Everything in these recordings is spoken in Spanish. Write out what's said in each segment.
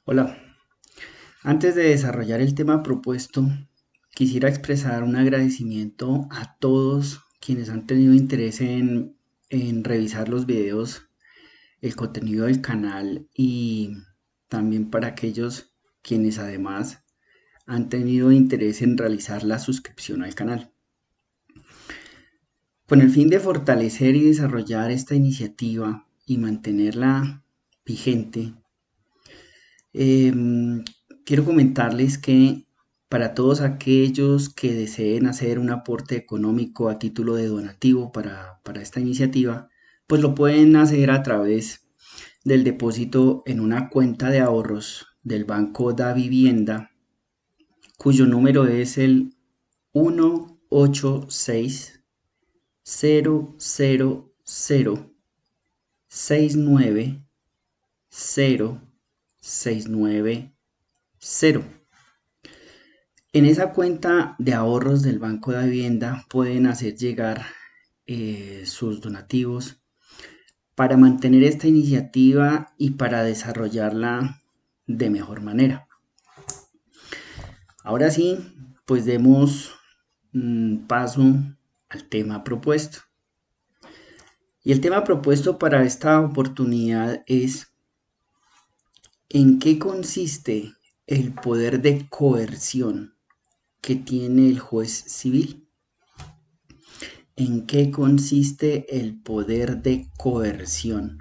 Hola, antes de desarrollar el tema propuesto, quisiera expresar un agradecimiento a todos quienes han tenido interés en revisar los videos, el contenido del canal y también para aquellos quienes además han tenido interés en realizar la suscripción al canal. Con el fin de fortalecer y desarrollar esta iniciativa y mantenerla vigente, Em, quiero comentarles que para todos aquellos que deseen hacer un aporte económico a título de donativo para esta iniciativa, pues lo pueden hacer a través del depósito en una cuenta de ahorros del Banco Da Vivienda, cuyo número es el 186 000 69 069 0. En esa cuenta de ahorros del Banco de Vivienda pueden hacer llegar sus donativos para mantener esta iniciativa y para desarrollarla de mejor manera. Ahora sí, pues demos paso al tema propuesto. Y el tema propuesto para esta oportunidad es: ¿en qué consiste el poder de coerción que tiene el juez civil? ¿En qué consiste el poder de coerción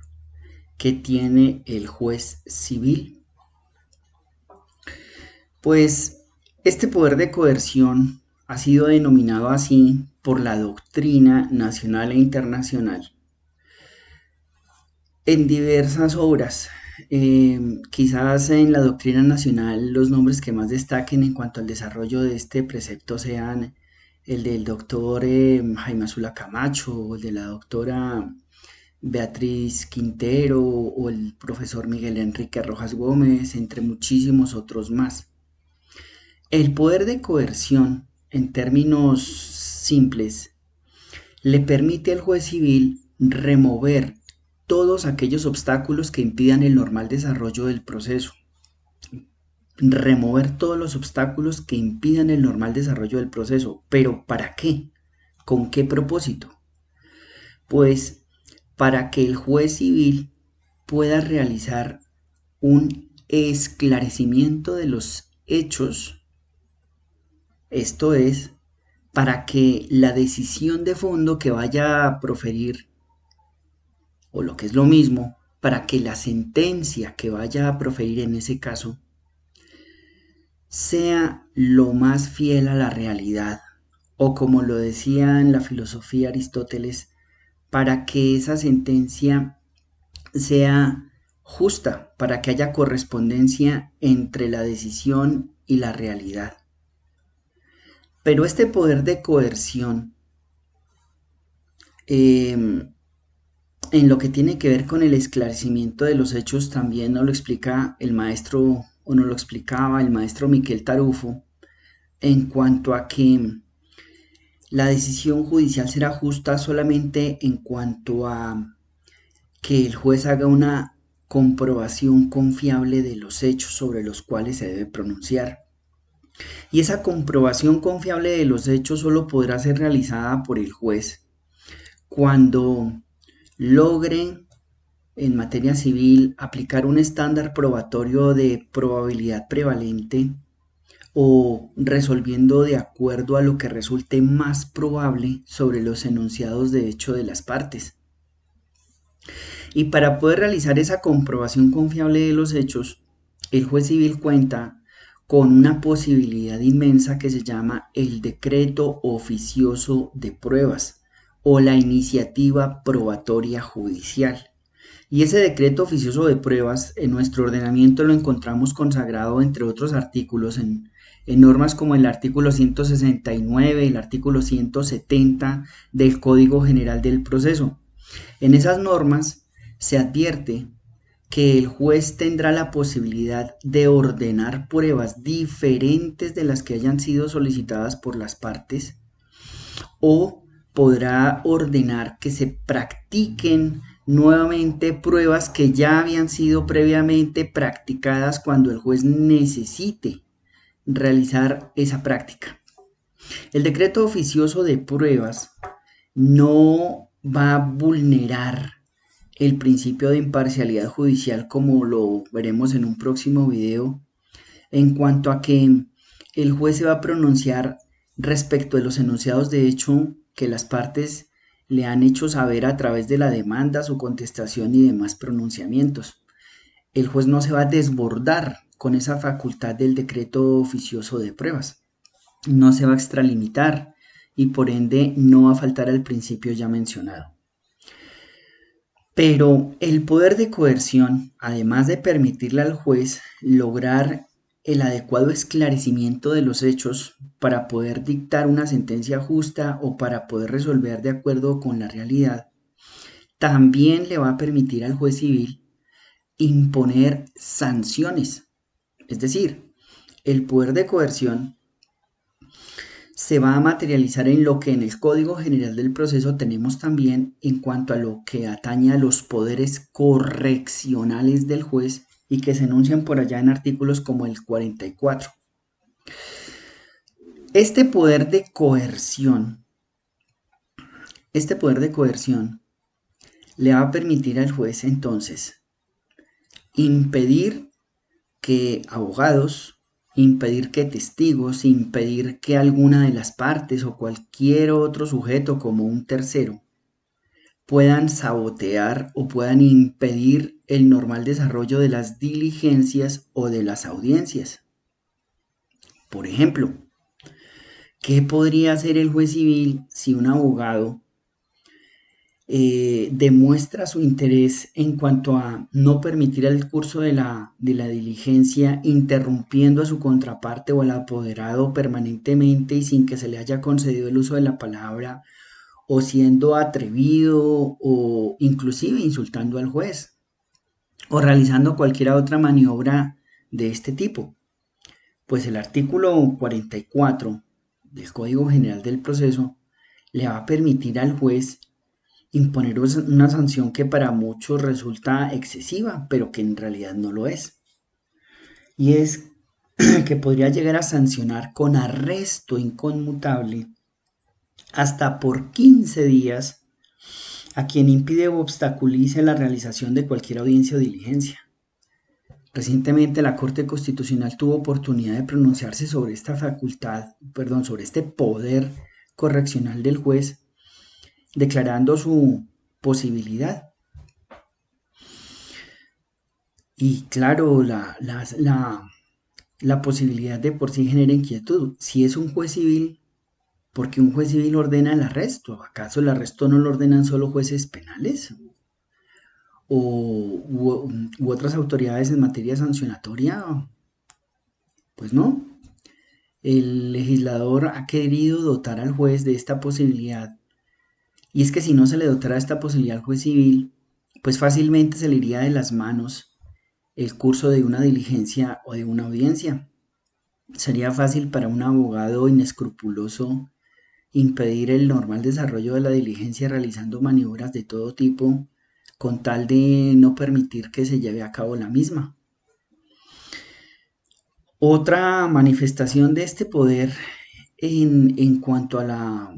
que tiene el juez civil? Pues este poder de coerción ha sido denominado así por la doctrina nacional e internacional en diversas obras. Quizás en la doctrina nacional los nombres que más destaquen en cuanto al desarrollo de este precepto sean el del doctor Jaime Azula Camacho, o el de la doctora Beatriz Quintero o el profesor Miguel Enrique Rojas Gómez, entre muchísimos otros más. El poder de coerción, en términos simples, le permite al juez civil remover todos aquellos obstáculos que impidan el normal desarrollo del proceso. Remover todos los obstáculos que impidan el normal desarrollo del proceso. ¿Pero para qué? ¿Con qué propósito? Pues para que el juez civil pueda realizar un esclarecimiento de los hechos, esto es, para que la decisión de fondo que vaya a proferir, o lo que es lo mismo, para que la sentencia que vaya a proferir en ese caso sea lo más fiel a la realidad, o como lo decía en la filosofía Aristóteles, para que esa sentencia sea justa, para que haya correspondencia entre la decisión y la realidad. Pero este poder de coerción, en lo que tiene que ver con el esclarecimiento de los hechos, también nos lo explica el maestro, o nos lo explicaba el maestro Miquel Tarufo, en cuanto a que la decisión judicial será justa solamente en cuanto a que el juez haga una comprobación confiable de los hechos sobre los cuales se debe pronunciar. Y esa comprobación confiable de los hechos solo podrá ser realizada por el juez cuando logre en materia civil aplicar un estándar probatorio de probabilidad prevalente, o resolviendo de acuerdo a lo que resulte más probable sobre los enunciados de hecho de las partes. Y para poder realizar esa comprobación confiable de los hechos, el juez civil cuenta con una posibilidad inmensa que se llama el decreto oficioso de pruebas o la iniciativa probatoria judicial. Y ese decreto oficioso de pruebas en nuestro ordenamiento lo encontramos consagrado, entre otros artículos, en normas como el artículo 169, el artículo 170 del Código General del Proceso. En esas normas se advierte que el juez tendrá la posibilidad de ordenar pruebas diferentes de las que hayan sido solicitadas por las partes, o podrá ordenar que se practiquen nuevamente pruebas que ya habían sido previamente practicadas cuando el juez necesite realizar esa práctica. El decreto oficioso de pruebas no va a vulnerar el principio de imparcialidad judicial, como lo veremos en un próximo video, en cuanto a que el juez se va a pronunciar respecto de los enunciados de hecho que las partes le han hecho saber a través de la demanda, su contestación y demás pronunciamientos. El juez no se va a desbordar con esa facultad del decreto oficioso de pruebas, no se va a extralimitar y por ende no va a faltar al principio ya mencionado. Pero el poder de coerción, además de permitirle al juez lograr el adecuado esclarecimiento de los hechos para poder dictar una sentencia justa o para poder resolver de acuerdo con la realidad, también le va a permitir al juez civil imponer sanciones. Es decir, el poder de coerción se va a materializar en lo que en el Código General del Proceso tenemos también en cuanto a lo que atañe a los poderes correccionales del juez y que se enuncian por allá en artículos como el 44. Este poder de coerción le va a permitir al juez entonces impedir que abogados, impedir que testigos, impedir que alguna de las partes o cualquier otro sujeto como un tercero puedan sabotear o puedan impedir el normal desarrollo de las diligencias o de las audiencias. Por ejemplo, ¿qué podría hacer el juez civil si un abogado demuestra su interés en cuanto a no permitir el curso de la diligencia, interrumpiendo a su contraparte o al apoderado permanentemente y sin que se le haya concedido el uso de la palabra, o siendo atrevido o inclusive insultando al juez, o realizando cualquier otra maniobra de este tipo? Pues el artículo 44 del Código General del Proceso le va a permitir al juez imponer una sanción que para muchos resulta excesiva, pero que en realidad no lo es. Y es que podría llegar a sancionar con arresto inconmutable hasta por 15 días a quien impide o obstaculice la realización de cualquier audiencia o diligencia. Recientemente la Corte Constitucional tuvo oportunidad de pronunciarse sobre esta sobre este poder correccional del juez, declarando su posibilidad. Y claro, la posibilidad de por sí genera inquietud. Si es un juez civil, ¿por qué un juez civil ordena el arresto? ¿Acaso el arresto no lo ordenan solo jueces penales? ¿U otras autoridades en materia sancionatoria? Pues no. El legislador ha querido dotar al juez de esta posibilidad. Y es que si no se le dotara esta posibilidad al juez civil, pues fácilmente se le iría de las manos el curso de una diligencia o de una audiencia. Sería fácil para un abogado inescrupuloso impedir el normal desarrollo de la diligencia realizando maniobras de todo tipo con tal de no permitir que se lleve a cabo la misma. Otra manifestación de este poder en cuanto a la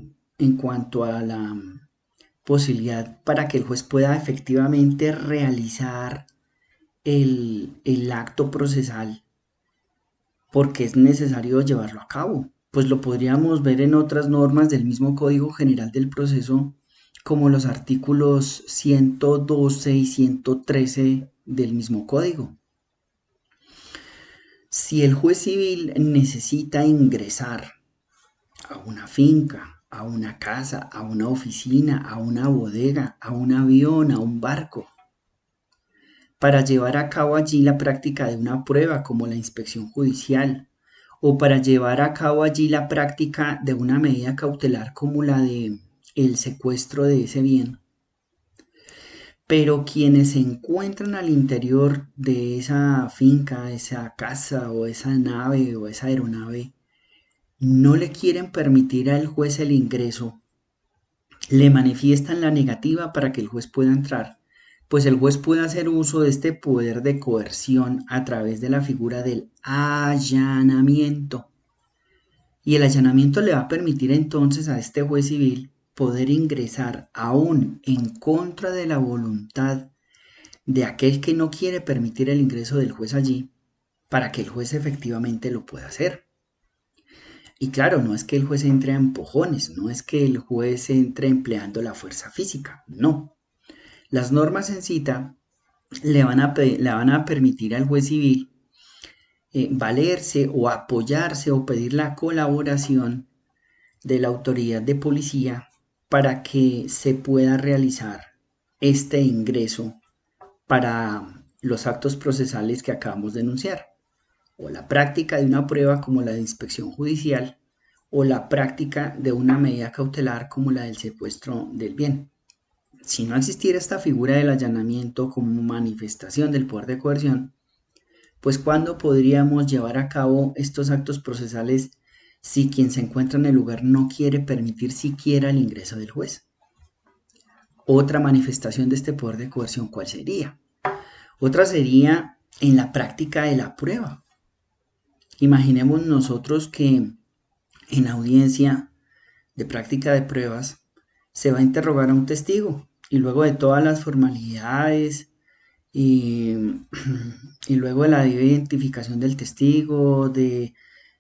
posibilidad para que el juez pueda efectivamente realizar el acto procesal porque es necesario llevarlo a cabo. Pues lo podríamos ver en otras normas del mismo Código General del Proceso, como los artículos 112 y 113 del mismo código. Si el juez civil necesita ingresar a una finca, a una casa, a una oficina, a una bodega, a un avión, a un barco, para llevar a cabo allí la práctica de una prueba como la inspección judicial, o para llevar a cabo allí la práctica de una medida cautelar como la de el secuestro de ese bien. Pero quienes se encuentran al interior de esa finca, esa casa o esa nave o esa aeronave, no le quieren permitir al juez el ingreso, le manifiestan la negativa para que el juez pueda entrar, pues el juez puede hacer uso de este poder de coerción a través de la figura del allanamiento. Y el allanamiento le va a permitir entonces a este juez civil poder ingresar aún en contra de la voluntad de aquel que no quiere permitir el ingreso del juez allí, para que el juez efectivamente lo pueda hacer. Y claro, no es que el juez entre a empujones, no es que el juez entre empleando la fuerza física, no. Las normas en cita le van a permitir al juez civil valerse o apoyarse o pedir la colaboración de la autoridad de policía para que se pueda realizar este ingreso para los actos procesales que acabamos de enunciar, o la práctica de una prueba como la de inspección judicial, o la práctica de una medida cautelar como la del secuestro del bien. Si no existiera esta figura del allanamiento como manifestación del poder de coerción, pues ¿cuándo podríamos llevar a cabo estos actos procesales si quien se encuentra en el lugar no quiere permitir siquiera el ingreso del juez? Otra manifestación de este poder de coerción, ¿cuál sería? Otra sería en la práctica de la prueba. Imaginemos nosotros que en la audiencia de práctica de pruebas se va a interrogar a un testigo y luego de todas las formalidades y, y luego de la identificación del testigo, de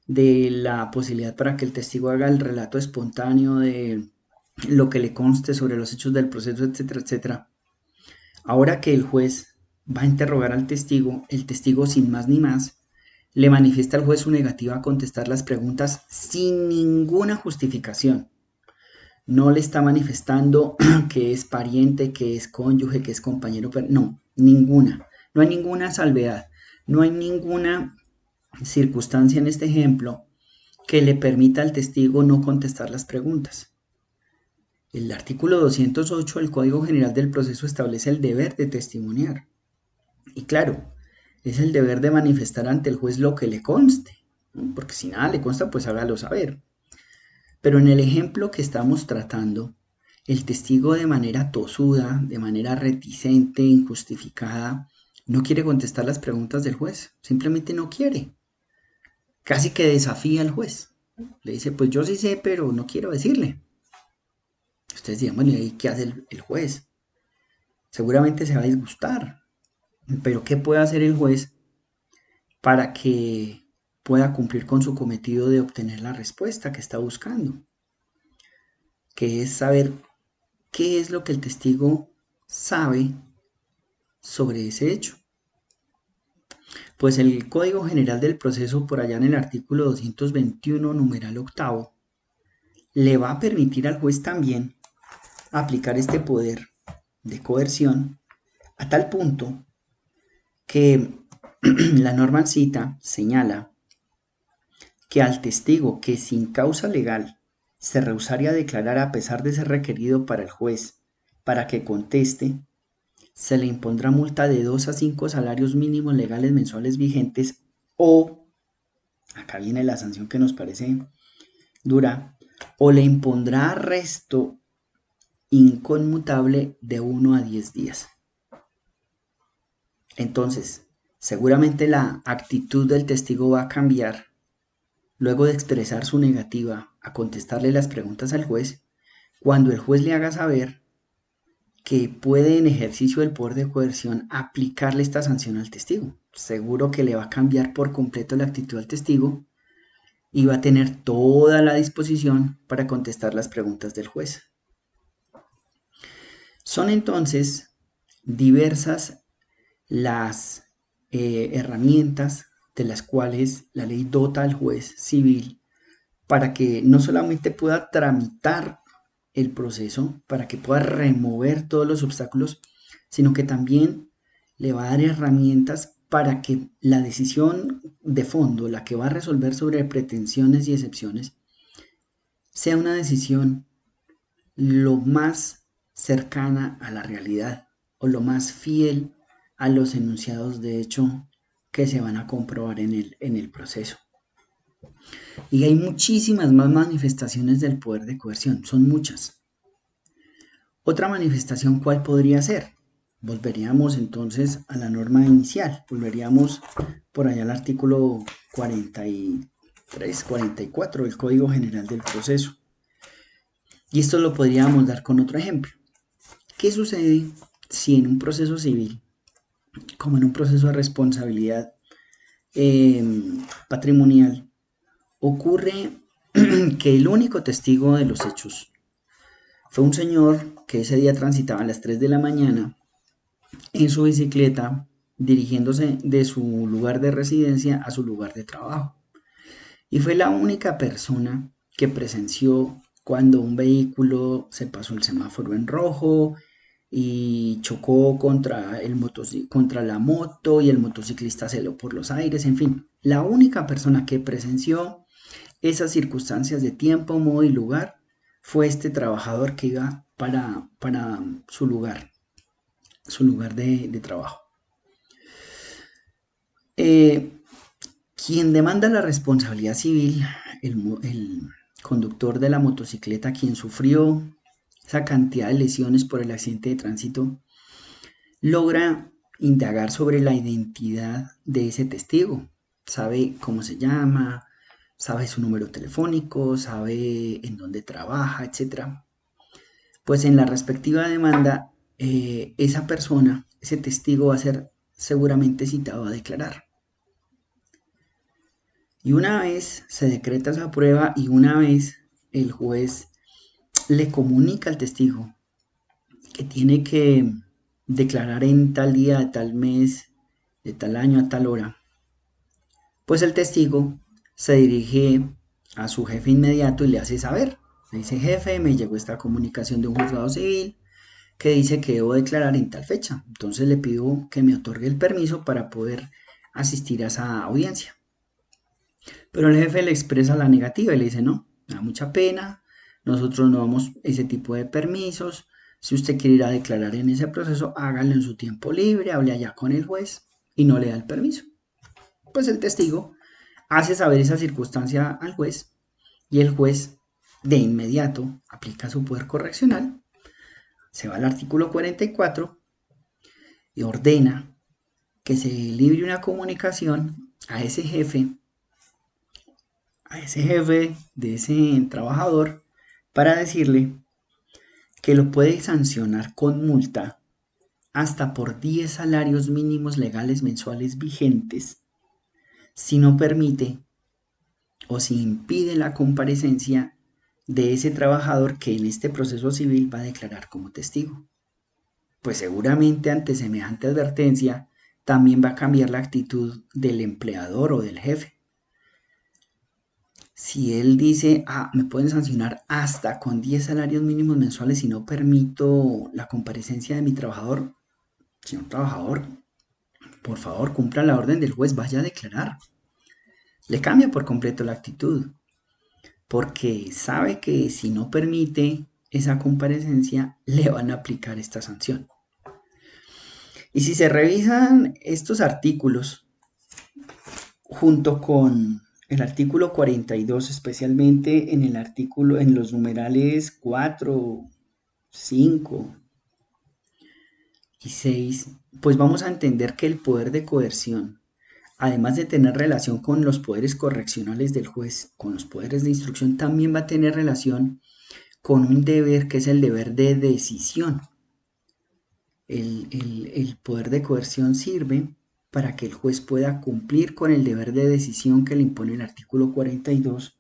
la posibilidad para que el testigo haga el relato espontáneo de lo que le conste sobre los hechos del proceso, etcétera, etcétera. Ahora que el juez va a interrogar al testigo, el testigo sin más ni más le manifiesta al juez su negativa a contestar las preguntas sin ninguna justificación. No le está manifestando que es pariente, que es cónyuge, que es compañero, no, ninguna. No hay ninguna salvedad, no hay ninguna circunstancia en este ejemplo que le permita al testigo no contestar las preguntas. El artículo 208 del Código General del Proceso establece el deber de testimoniar. Y claro, es el deber de manifestar ante el juez lo que le conste, ¿no? Porque si nada le consta, pues hágalo saber. Pero en el ejemplo que estamos tratando, el testigo de manera tosuda, de manera reticente, injustificada, no quiere contestar las preguntas del juez, simplemente no quiere. Casi que desafía al juez. Le dice, pues yo sí sé, pero no quiero decirle. Ustedes dirán, bueno, ¿y qué hace el juez? Seguramente se va a disgustar. Pero ¿qué puede hacer el juez para que pueda cumplir con su cometido de obtener la respuesta que está buscando? Que es saber qué es lo que el testigo sabe sobre ese hecho. Pues el Código General del Proceso, por allá en el artículo 221, numeral octavo, le va a permitir al juez también aplicar este poder de coerción a tal punto que la norma en cita señala que al testigo que sin causa legal se rehusara a declarar a pesar de ser requerido para el juez para que conteste, se le impondrá multa de 2 a 5 salarios mínimos legales mensuales vigentes o, acá viene la sanción que nos parece dura, o le impondrá arresto inconmutable de 1 a 10 días. Entonces, seguramente la actitud del testigo va a cambiar luego de expresar su negativa a contestarle las preguntas al juez, cuando el juez le haga saber que puede en ejercicio del poder de coerción aplicarle esta sanción al testigo. Seguro que le va a cambiar por completo la actitud al testigo y va a tener toda la disposición para contestar las preguntas del juez. Son entonces diversas las herramientas de las cuales la ley dota al juez civil para que no solamente pueda tramitar el proceso, para que pueda remover todos los obstáculos, sino que también le va a dar herramientas para que la decisión de fondo, la que va a resolver sobre pretensiones y excepciones, sea una decisión lo más cercana a la realidad o lo más fiel a los enunciados de hecho que se van a comprobar en el proceso. Y hay muchísimas más manifestaciones del poder de coerción, son muchas. Otra manifestación, ¿cuál podría ser? volveríamos entonces a la norma inicial, volveríamos por allá al artículo 43, 44 del Código General del Proceso. Y esto lo podríamos dar con otro ejemplo. ¿Qué sucede si en un proceso civil, como en un proceso de responsabilidad patrimonial, ocurre que el único testigo de los hechos fue un señor que ese día transitaba a las 3 de la mañana en su bicicleta dirigiéndose de su lugar de residencia a su lugar de trabajo? Y fue la única persona que presenció cuando un vehículo se pasó el semáforo en rojo y chocó contra la moto y el motociclista se elevó por los aires, en fin, la única persona que presenció esas circunstancias de tiempo, modo y lugar fue este trabajador que iba para su lugar de trabajo. Quien demanda la responsabilidad civil, el conductor de la motocicleta, quien sufrió esa cantidad de lesiones por el accidente de tránsito, logra indagar sobre la identidad de ese testigo. Sabe cómo se llama, sabe su número telefónico, sabe en dónde trabaja, etc. Pues en la respectiva demanda, esa persona, ese testigo va a ser seguramente citado a declarar. Y una vez se decreta esa prueba y una vez el juez le comunica al testigo que tiene que declarar en tal día, de tal mes, de tal año, a tal hora, pues el testigo se dirige a su jefe inmediato y le hace saber. Le dice: jefe, me llegó esta comunicación de un juzgado civil que dice que debo declarar en tal fecha. Entonces le pido que me otorgue el permiso para poder asistir a esa audiencia. Pero el jefe le expresa la negativa y le dice: no, me da mucha pena, nosotros no damos ese tipo de permisos. Si usted quiere ir a declarar en ese proceso, hágalo en su tiempo libre, hable allá con el juez, y no le da el permiso. Pues el testigo hace saber esa circunstancia al juez y el juez de inmediato aplica su poder correccional, se va al artículo 44 y ordena que se libre una comunicación a ese jefe de ese trabajador para decirle que lo puede sancionar con multa hasta por 10 salarios mínimos legales mensuales vigentes si no permite o si impide la comparecencia de ese trabajador que en este proceso civil va a declarar como testigo. Pues seguramente ante semejante advertencia también va a cambiar la actitud del empleador o del jefe. Si él dice: me pueden sancionar hasta con 10 salarios mínimos mensuales si no permito la comparecencia de mi trabajador, señor trabajador, por favor cumpla la orden del juez, vaya a declarar. Le cambia por completo la actitud, porque sabe que si no permite esa comparecencia le van a aplicar esta sanción. Y si se revisan estos artículos junto con el artículo 42, especialmente en los numerales 4, 5 y 6, pues vamos a entender que el poder de coerción, además de tener relación con los poderes correccionales del juez, con los poderes de instrucción, también va a tener relación con un deber que es el deber de decisión. El poder de coerción sirve para que el juez pueda cumplir con el deber de decisión que le impone el artículo 42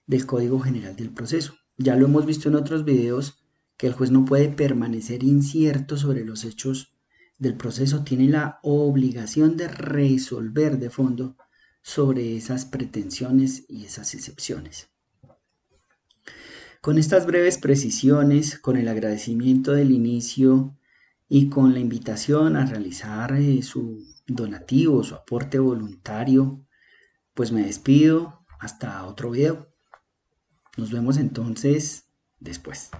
del Código General del Proceso. Ya lo hemos visto en otros videos que el juez no puede permanecer incierto sobre los hechos del proceso, tiene la obligación de resolver de fondo sobre esas pretensiones y esas excepciones. Con estas breves precisiones, con el agradecimiento del inicio y con la invitación a realizar su donativo, su aporte voluntario, pues me despido hasta otro video. Nos vemos entonces después.